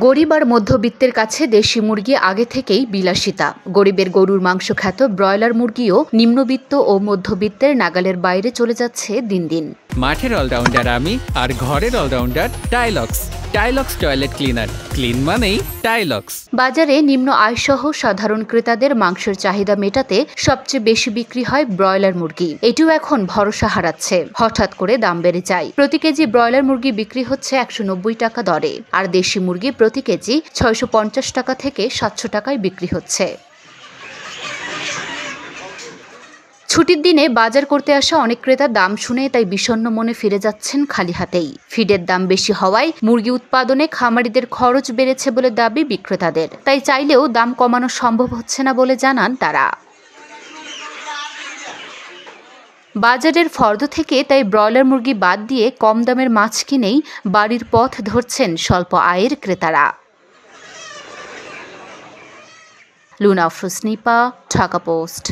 গরিব আর মধ্যবিত্তের কাছে দেশি মুরগি আগে থেকেই বিলাসিতা। গরিবের গরুর মাংস খ্যাত ব্রয়লার মুরগিও নিম্নবিত্ত ও মধ্যবিত্তের নাগালের বাইরে চলে যাচ্ছে দিন দিন। মাঠের অলরাউন্ডার আমি, আর ঘরের allrounder Tilex. Tilex toilet cleaner, clean মানেই টাইলক্স। বাজারে নিম্ন আয়সহ সাধারণ ক্রেতাদের মাংসের চাহিদা মেটাতে সবচেয়ে বেশি বিক্রি হয় ব্রয়লার মুরগি। এটিও এখন ভরসা হারাচ্ছে, হঠাৎ করে দাম বেড়ে যায়। প্রতি কেজি ব্রয়লার মুরগি বিক্রি হচ্ছে 190 টাকা দরে, আর দেশি মুরগি প্রতি কেজি 650 টাকা থেকে 700 টাকায় বিক্রি হচ্ছে। ছুটির দিনে বাজার করতে আসা অনেক ক্রেতা দাম শুনে তাই বিষণ্ণ মনে ফিরে যাচ্ছেন খালি হাতেই। ফিডের দাম বেশি হওয়ায় মুরগি উৎপাদনে খামারিদের খরচ বেড়েছে বলে দাবি বিক্রেতাদের। তাই চাইলেও দাম কমানো সম্ভব হচ্ছে না বলে জানান তারা। বাজারের ফর্দ থেকে তাই ব্রয়লার মুরগি বাদ দিয়ে কম দামের মাছ কিনেই বাড়ির পথ ধরছেন স্বল্প আয়ের ক্রেতারা। লুনা আফরোজ নিপা, ঢাকা পোস্ট।